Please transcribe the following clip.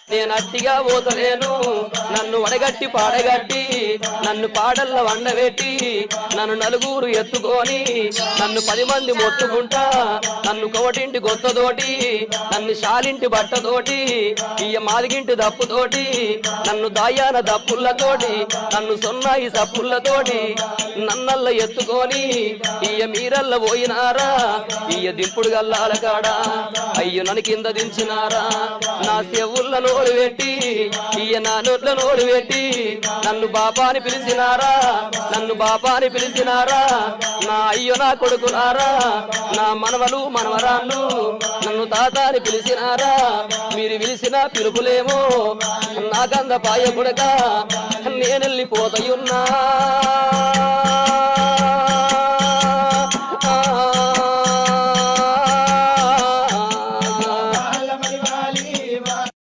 నేను అట్టిగా పోతలేను నన్ను వడగట్టి పాడగట్టి నన్ను పాడల్ల వండబెట్టి నన్ను నలుగురు ఎత్తుకొని నన్ను 10 మంది మొత్తుకుంటా నన్ను కోటింటి గొత్తతోటి నన్ను శాలింటి బట్టతోటి ఇయ్య మాదిగింటి దప్పుతోటి నన్ను దాయాన దప్పులతోటి నన్ను సొన్నాయి సప్పులతోటి నన్నల్ల ఎత్తుకొని ఇయ్య మీరల్ల పోయినారా ఇయ్య దింపుడు గల్లాల కాడ అయ్యో నన్ను కింద దించినారా నా చెవుల్ల నోరు పెట్టి ఇయ్య నా నోట్ల నోరు పెట్టి నన్ను బాపాని పిలిచినారా నన్ను బాపాని పిలిచినారా నా అయ్యో నా కొడుకులారా నా మనవలు మనవరాళ్ళు నన్ను తాతాని పిలిచినారా మీరు పిలిచిన పిలుపులేమో నాకంద పాయ కొడక నేనెళ్ళిపోతయున్నా